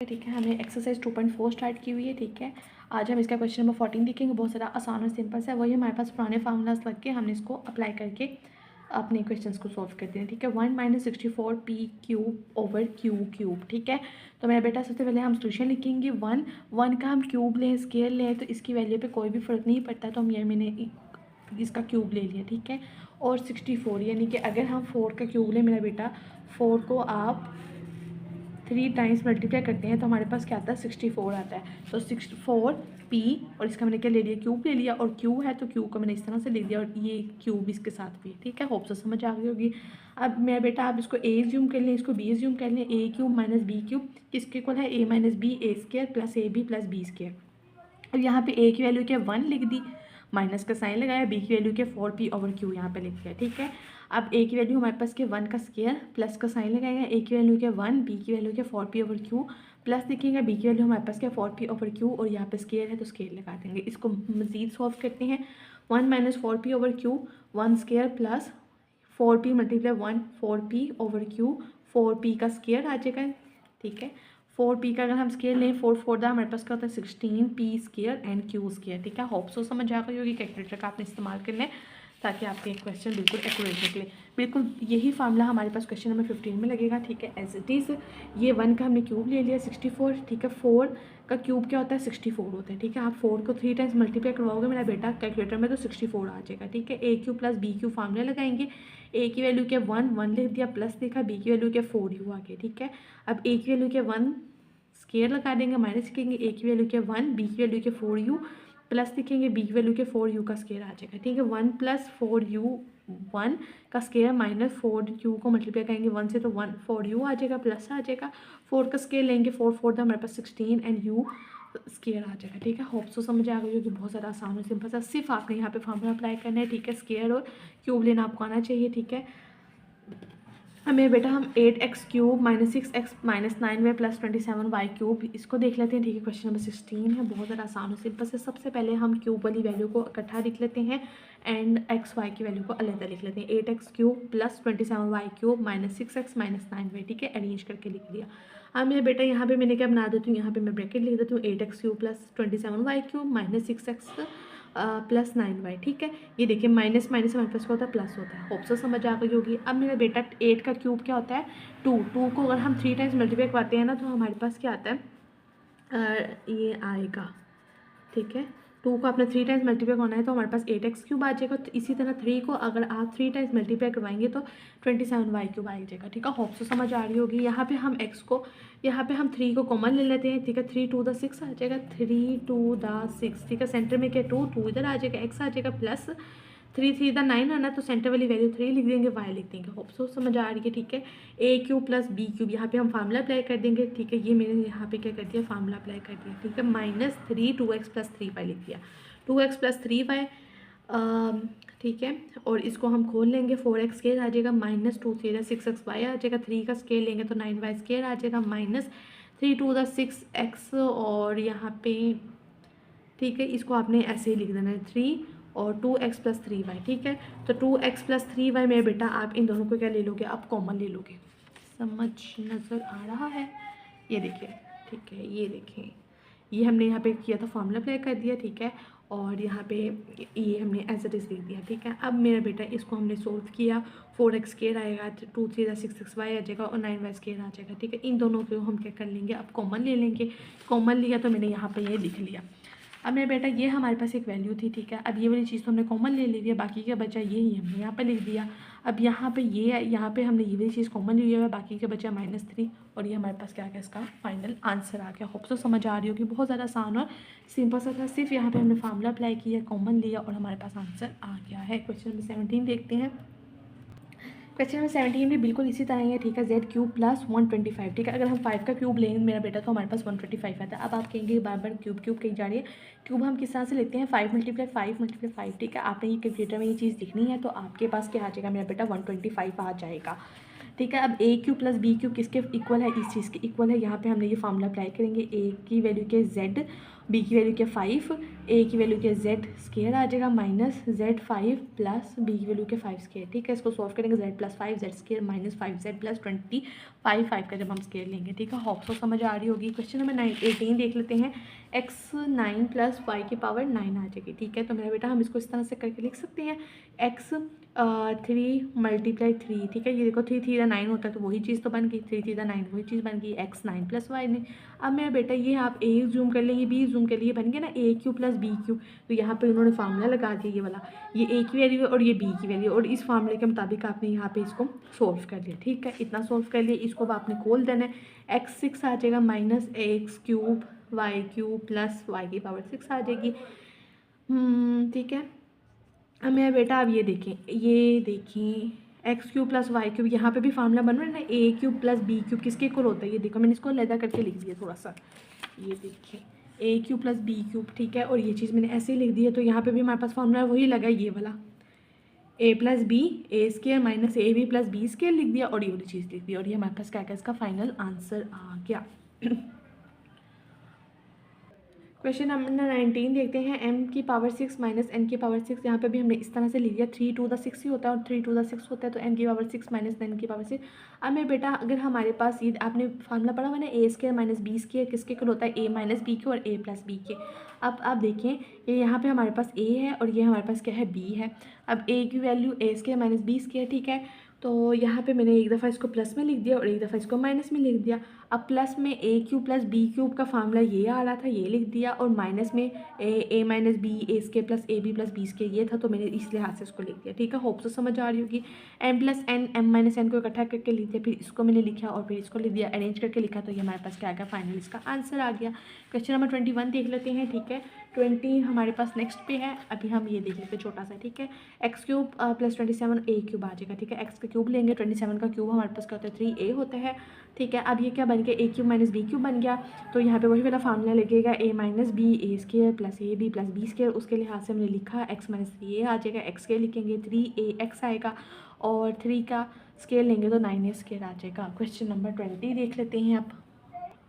ठीक है, हमने एक्सरसाइज 2.4 स्टार्ट की हुई है। ठीक है, आज हम इसका क्वेश्चन नंबर 14 देखेंगे। बहुत सारा आसान और सिंपल सा है। वही हमारे पास पुराने फार्मूलाज लग के हमने इसको अप्लाई करके अपने क्वेश्चंस को सॉल्व करते हैं। ठीक है, 1 - 64 P cube over Q cube. ठीक है, तो मेरा बेटा सबसे पहले हम सोल्यूशन लिखेंगे। वन का हम क्यूब लें, स्केयर लें तो इसकी वैल्यू पे कोई भी फ़र्क नहीं पड़ता, तो हम ये मैंने इसका क्यूब ले लिया। ठीक है, और 64 यानी कि अगर हम 4 का क्यूब लें मेरा बेटा, 4 को आप 3 टाइम्स मल्टीप्लाई करते हैं तो हमारे पास क्या आता है, 64 आता है। तो 64 पी, और इसका मैंने क्या ले लिया, क्यूब ले लिया, और क्यू है तो क्यू को मैंने इस तरह से ले लिया, और ये क्यूब इसके साथ भी है। ठीक है, होप से समझ आ गई होगी। अब मेरा बेटा आप इसको ए ज्यूम कर लें, इसको बी ज्यूम कर लें। A cube minus B cube किसके इक्वल है, A minus B, A square plus A B plus B square. अब यहाँ पे ए की वैल्यू क्या 1 लिख दी, माइनस का साइन लगाया, बी की वैल्यू क्या 4p ओवर क्यू यहाँ पे लिख दिया। ठीक है, अब ए की वैल्यू हमारे पास के 1 का स्केयर प्लस का साइन लगाएगा, ए की वैल्यू क्या 1, बी की वैल्यू क्या 4p ओवर क्यू प्लस लिखेंगे, बी की वैल्यू हमारे पास क्या 4p ओवर क्यू, और यहाँ पे स्केयर है तो स्केयर लगा देंगे। इसको मज़ीद सॉल्व करते हैं। 1 - 4p over Q, 1 square plus 4p multiply 1, 4p over Q, 4p का स्केयर आ जाएगा। ठीक है, 4p का अगर हम स्केयर लें, 4 दा हमारे पास क्या होता है 16p square and Q square. ठीक है, होप सो समझ आ गई होगी। कैलकुलेटर का आपने इस्तेमाल कर लें ताकि आपके क्वेश्चन बिल्कुल एक्यूरेट निकले। बिल्कुल यही फार्मूला हमारे पास क्वेश्चन नंबर 15 में लगेगा। ठीक है, एज इट इज़ ये 1 का हमने क्यूब ले लिया 64। ठीक है, 4 का क्यूब क्या होता है 64 होता है। ठीक है, आप 4 को 3 टाइम्स मल्टीप्लाई करवाओगे मेरा बेटा कैलकुलेटर में तो 64 आ जाएगा। ठीक है, A cube plus B cube formula लगाएंगे। ए की वैल्यू क्या 1 लिख दिया, प्लस लिखा, बी की वैल्यू क्या 4u आ गया। ठीक है, अब ए की वैल्यू क्या 1 स्केयर लगा देंगे, माइनस लिखेंगे, ए की वैल्यू क्या 1, बी की वैल्यू क्या 4u प्लस लिखेंगे, बी की वैल्यू क्या 4u का स्केयर आ जाएगा। ठीक है, 1 + 4u 1 का स्केयर माइनस 4u को मल्टीप्लाई करेंगे 1 से तो 1 4u आ जाएगा, प्लस आ जाएगा। 4 का स्केयर लेंगे, 4 हमारे पास 16 एंड u स्केयर आ जाएगा। ठीक है, होप सो समझ आ गई होगी। बहुत ज़्यादा आसान और सिंपल सा, सिर्फ आपने यहाँ पे फार्मूला अप्लाई करना है। ठीक है, स्केयर और क्यूब लेना आपको आना चाहिए। ठीक है, हमें बेटा हम 8x cube minus 6x minus 9y plus 27y cube इसको देख लेते हैं। ठीक है, क्वेश्चन नंबर 16 है, बहुत ज़्यादा आसान और सिंपल से। सबसे पहले हम क्यूब वाली वैल्यू को इकट्ठा लिख लेते हैं एंड एक्स वाई की वैल्यू को अलग लिख लेते हैं। 8x cube plus 27y cube minus 6x minus 9y। ठीक है, अरेंज करके लिख लिया। अब मेरे बेटा यहाँ पे मैंने क्या बना देती हूँ, यहाँ पे मैं ब्रैकेट लिख देती हूँ 8x cube plus 27y cube minus 6x plus 9y। ठीक है, ये देखिए माइनस माइनस हमारे पास क्या होता है प्लस होता है। होप से समझ आ गई होगी। अब मेरा बेटा 8 का क्यूब क्या होता है 2 को अगर हम 3 टाइम्स मल्टीप्लाई करवाते हैं ना तो हमारे पास क्या आता है ये आएगा। ठीक है, 2 को आपने 3 टाइम्स मल्टीप्लाई करना है तो हमारे पास 8x क्यूब आ जाएगा। तो इसी तरह 3 को अगर आप 3 टाइम्स मल्टीप्लाई करवाएंगे तो 27y क्यूब आ जाएगा। ठीक है, होप से समझ आ रही होगी। यहाँ पे हम x को, यहाँ पे हम 3 को कॉमन ले लेते हैं। ठीक है, 3 × 6 आ जाएगा, 3 × 6। ठीक है, सेंटर में क्या 2 इधर आ जाएगा, x आ जाएगा प्लस 3 × 9 आना तो सेंटर वाली वैल्यू 3 लिख देंगे, y लिख देंगे। होप सो समझ आ रही है। ठीक है, ए क्यूब प्लस बी क्यूब यहाँ पे हम फार्मूला अप्लाई कर देंगे। ठीक है, ये मैंने यहाँ पे क्या कर दिया फार्मूला अप्लाई कर दिया। ठीक है, -3 2x + 3y लिख दिया, 2x + 3y। ठीक है, और इसको हम खोल लेंगे, 4x स्केयर आ जाएगा, -2 3 6xy आ जाएगा, 3 का स्केयर लेंगे तो 9y स्केयर आ जाएगा, -3 2 6x, और यहाँ पे ठीक है इसको आपने ऐसे ही लिख देना है 3 और 2x + 3y। ठीक है, तो 2x + 3y मेरे बेटा आप इन दोनों को क्या ले लोगे, आप कॉमन ले लोगे। समझ नज़र आ रहा है, ये देखिए। ठीक है, ये देखें, ये हमने यहाँ पे किया था फार्मूला अप्लाई कर दिया। ठीक है, और यहाँ पे ये हमने एज इट इज़ लिख दिया। ठीक है, अब मेरा बेटा इसको हमने सोल्व किया, 4x स्केयर आएगा, 2 3 6xy आ जाएगा, और 9y स्केयर आ जाएगा। ठीक है, इन दोनों को हम क्या कर लेंगे, अब कॉमन ले लेंगे। कॉमन लिया तो मैंने यहाँ पे ये लिख लिया। अब मेरा बेटा ये हमारे पास एक वैल्यू थी। ठीक है, अब ये वाली चीज़ तो हमने कॉमन ले ली है, बाकी का बचा ये ही हमने यहाँ पे लिख दिया। अब यहाँ पे ये, यहाँ पे हमने ये वाली चीज़ कॉमन ली है, बाकी का बचा -3, और ये हमारे पास क्या गया, इसका फाइनल आंसर आ गया। होप सो समझ आ रही होगी। बहुत ज़्यादा आसान और सिंपल सा था, सिर्फ यहाँ पे हमने फार्मूला अप्लाई किया, कॉमन लिया, और हमारे पास आंसर आ गया है। क्वेश्चन नंबर 17 देखते हैं। क्वेश्चन नंबर 17 भी बिल्कुल इसी तरह ही है। ठीक है, z³ + 125। ठीक है, अगर हम 5 का क्यूब लेंगे मेरा बेटा तो हमारे पास 125 आता है। अब आप कहेंगे बार बार क्यूब कहीं जा रही है, क्यूब हम किस तरह से लेते हैं 5 × 5 × 5। ठीक है, आपने ये कैलकुलेटर में ये चीज़ लिखनी है तो आपके पास क्या आ जाएगा मेरा बेटा 125 आ जाएगा। ठीक है, अब a³ + b³ किसके इक्वल है, इस चीज़ के इक्वल है। यहाँ पे हमने ये फार्मूला अप्लाई करेंगे, a की वैल्यू के z बी की वैल्यू क्या 5, ए की वैल्यू क्या जेड स्केयर आ जाएगा माइनस Z5 प्लस बी की वैल्यू क्या 5 स्केयर, ठीक है। इसको सॉल्व करेंगे Z plus 5 Z square minus 5Z plus 25 5 का जब हम स्केयर लेंगे, ठीक है। होप सो समझ आ रही होगी। क्वेश्चन नंबर 18 देख लेते हैं। x9 प्लस वाई की पावर 9 आ जाएगी, ठीक है। तो मेरा बेटा हम इसको इस तरह से करके लिख सकते हैं x 3 मल्टीप्लाई 3, ठीक है। ये देखो 3 3 9 होता है तो वही चीज़ तो बन गई, 3 3 9 वही चीज़ बन गई, x9 प्लस वाई ने। अब मेरा बेटा ये आप ए जूम कर लेंगे, बी जूम कर लिए, बन गया ना a³ प्लस b³ तो यहाँ पे उन्होंने फार्मूला लगा दिया ये वाला, ये a की वैल्यू है और ये b की वैल्यू, और इस फार्मूले के मुताबिक आपने यहाँ पे इसको सोल्व कर लिया, ठीक है। इतना सोल्व कर लिया, इसको अब आपने खोल देना है। x6 आ जाएगा minus x³ y³ plus y की पावर 6 आ जाएगी, ठीक है। अब मेरा बेटा अब ये देखें x³ प्लस y³ यहाँ पे भी फार्मूला बन रहा है ना, a³ प्लस b³ किसके इक्वल होता है, ये देखो मैंने इसको अलग करके लिख दिया थोड़ा सा, ये देखिए a³ प्लस b³, ठीक है। और ये चीज़ मैंने ऐसे ही लिख दी है, तो यहाँ पे भी हमारे पास फार्मूला वही लगा ये वाला, a plus B A square minus A B plus B square लिख दिया और ये वाली चीज़ लिख दी, और ये हमारे पास क्या क्या इसका फाइनल आंसर आ गया। क्वेश्चन नंबर 19 देखते हैं। m की पावर 6 माइनस n की पावर 6, यहाँ पे भी हमने इस तरह से लिख दिया, 3 to the 6 ही होता है और 3 to the 6 होता है, तो n की पावर 6 माइनस n की पावर 6। अब मेरे बेटा अगर हमारे पास ये आपने फार्मूला पढ़ा हुआ ना, ए स्केयर माइनस बी स्केयर किसके इक्वल होता है, a माइनस बी के और a प्लस बी के। अब आप देखें ये यहाँ पे हमारे पास a है और ये हमारे पास क्या है b है। अब a की value a square minus B square, ठीक है। तो यहाँ पे मैंने एक दफ़ा इसको प्लस में लिख दिया और एक दफ़ा इसको माइनस में लिख दिया। अब प्लस में a³ प्लस b³ का फार्मूला ये आ रहा था, ये लिख दिया, और माइनस में a minus B A square plus A B plus B square ये था, तो मैंने इस लिहाज से इसको लिख दिया, ठीक है। होप से समझ आ रही होगी। m plus n m minus n को इकट्ठा करके लिख दिया, फिर इसको मैंने लिखा और फिर इसको लिख दिया, अरेंज करके लिखा, तो ये हमारे पास क्या आ गया, फाइनल इसका आंसर आ गया। क्वेश्चन नंबर 21 देख लेते हैं, ठीक है। 20 हमारे पास नेक्स्ट पे है, अभी हम ये देख लेते हैं छोटा सा, ठीक है। x³ प्लस 27 a³ आ जाएगा, ठीक है। x का क्यूब लेंगे, 27 का क्यूब हमारे पास क्या होता है 3a होता है, ठीक है। अब ये क्या बन गया, a³ माइनस b³ बन गया, तो यहाँ पे वही वाला फार्मूला लगेगा, a minus B A square plus A B plus B square, उसके लिहाज से हमने लिखा x माइनस 3a आ जाएगा, x स्केयर लिखेंगे 3ax आएगा और 3 का स्केयर लेंगे तो 9a स्केयर आ जाएगा। क्वेश्चन नंबर 20 देख लेते हैं आप।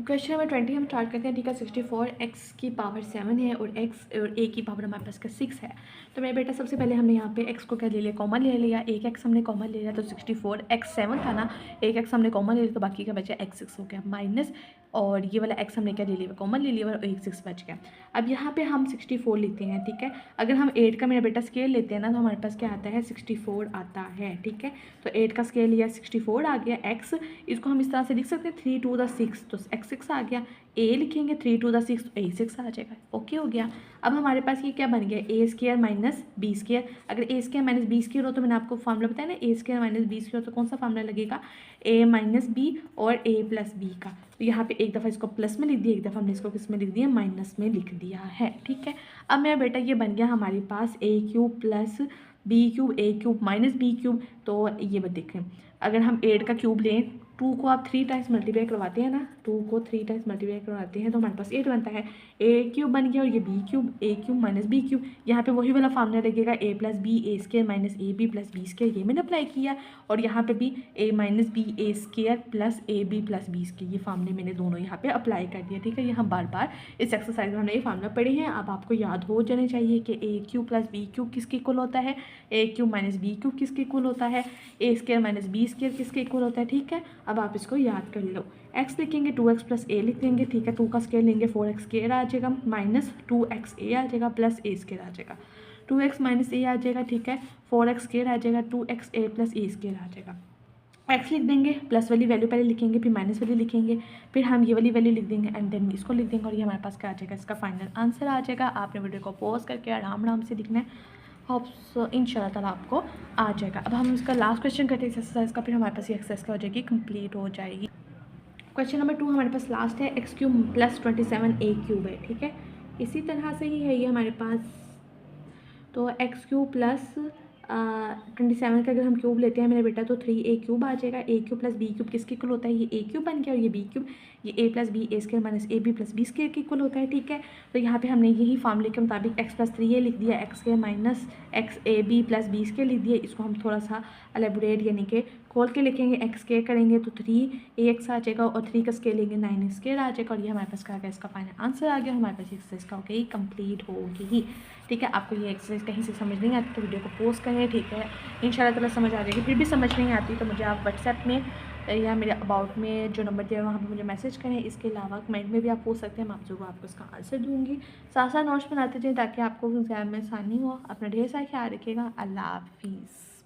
क्वेश्चन नंबर 20 हम स्टार्ट करते हैं, ठीक है। 64 x की पावर 7 है और x और a की पावर हमारे पास का 6 है। तो मेरे बेटा सबसे पहले हमने यहाँ पे x को क्या ले लिया, कॉमन ले लिया, एक x हमने कॉमन ले लिया, तो 64 x 7 था ना, एक x हमने कॉमन ले लिया तो बाकी का बचा x 6 हो गया, माइनस और ये वाला x हमने क्या ले लिया, कॉमन ले लिया और एक 6 बच गया। अब यहाँ पे हम 64 लिखते हैं, ठीक है। अगर हम 8 का मेरा बेटा स्केयर लेते हैं ना, तो हमारे पास क्या आता है 64 आता है, ठीक है। तो 8 का स्केयर लिया 64 आ गया, x इसको हम इस तरह से लिख सकते हैं 3 to the 6, तो x 6 आ गया, a लिखेंगे 3 to the 6 तो a 6 आ जाएगा, ओके हो गया। अब हमारे पास ये क्या बन गया, a square minus B square. अगर a square minus B square हो तो मैंने आपको फार्मूला बताया ना, a square minus B square, तो कौन सा फार्मूला लगेगा, a माइनस बी और a प्लस बी का। तो यहाँ पे एक दफ़ा इसको प्लस में लिख दिया, एक दफ़ा हमने इसको किस में लिख दिया, माइनस में लिख दिया है, ठीक है। अब मेरा बेटा ये बन गया हमारे पास a³ plus b³ a³ minus b³, तो ये बात देखें, अगर हम 8 का क्यूब लें, 2 को आप 3 टाइम्स मल्टीप्लाई करवाते हैं ना, 2 को 3 टाइम्स मल्टीप्लाई करवाते हैं तो हमारे पास 8 बनता है, a³ बन गया और ये b³ a³ माइनस b³, यहाँ पे वही वाला फार्मूला लगेगा, a plus B A square minus A B plus B square, ये मैंने अप्लाई किया, और यहाँ पे भी a minus B A square plus A B plus B square, ये फार्मूले मैंने दोनों यहाँ पे अप्लाई कर दिया, ठीक है। ये हम बार बार इस एक्सरसाइज में हमने ये फार्मूला पढ़े हैं, अब आपको याद हो जाने चाहिए कि a³ प्लस b³ किसके इक्वल होता है, a³ माइनस b³ किसके इक्वल होता है, a square minus B square किसके इक्वल होता है, ठीक है। अब आप इसको याद कर लो, x लिखेंगे 2x प्लस a लिख देंगे, ठीक है। 2 का स्केयर लेंगे 4x स्केयर आ जाएगा, माइनस 2xa आ जाएगा प्लस a स्केयर आ जाएगा, 2x माइनस a आ जाएगा, ठीक है। 4x स्केयर आ जाएगा, 2xa प्लस a स्केयर आ जाएगा। x लिख देंगे, प्लस वाली वैल्यू पहले लिखेंगे, फिर माइनस वाली लिखेंगे, फिर हम ये वाली वैल्यू लिख देंगे एंड देन इसको लिख देंगे, और ये हमारे पास क्या आ जाएगा, इसका फाइनल आंसर आ जाएगा। आपने वीडियो को पॉज करके आराम से लिखना है, होप्स इंशाल्लाह ताला आपको आ जाएगा। अब हम इसका लास्ट क्वेश्चन करते हैं इस एक्सरसाइज का, फिर हमारे पास ये एक्सरसाइज क्या हो जाएगी, कंप्लीट हो जाएगी। क्वेश्चन नंबर 2 हमारे पास लास्ट है, x³ प्लस 27 a³ है, ठीक है। इसी तरह से ही है ये हमारे पास, तो x³ प्लस 27 का अगर हम क्यूब लेते हैं मेरे बेटा तो 3a³ आ जाएगा, a³ प्लस b³ किसके इक्वल होता है, ये a³ बन गया और ये b³ ये a plus B A square minus A B plus B square के इक्वल होता है, ठीक है। तो यहाँ पे हमने यही फार्मूले के मुताबिक x प्लस 3a लिख दिया, x square minus X A B plus B square लिख दिया, इसको हम थोड़ा सा एलेबोरेट यानी कि खोल के लिखेंगे, एक्स स्क्वायर करेंगे तो 3ax आ जाएगा और 3 का स्क्वायर लेंगे 9 स्क्वायर आ जाएगा और ये हमारे पास क्या आ गया, इसका फाइनल आंसर आ गया। हमारे पास एक्सरसाइज का हो गई कंप्लीट होगी। ठीक है, आपको ये एक्सरसाइज कहीं से समझ नहीं आती तो वीडियो को पोस्ट करें। ठीक है, इंशाल्लाह ताला समझ आ जाएगी। फिर भी समझ नहीं आती तो मुझे आप व्हाट्सएप में या मेरे अबाउट में जो नंबर दिया है वहाँ पर मुझे मैसेज करें। इसके अलावा कमेंट में भी आप पूछ सकते हैं, मैं आप ज़रूर आपको इसका आंसर दूँगी। साथ साथ नोट्स बनाते जाएँ ताकि आपको एग्जाम में आसानी हो। अपना ढेर सारा ख्याल रखिएगा। अल्लाह हाफिज़।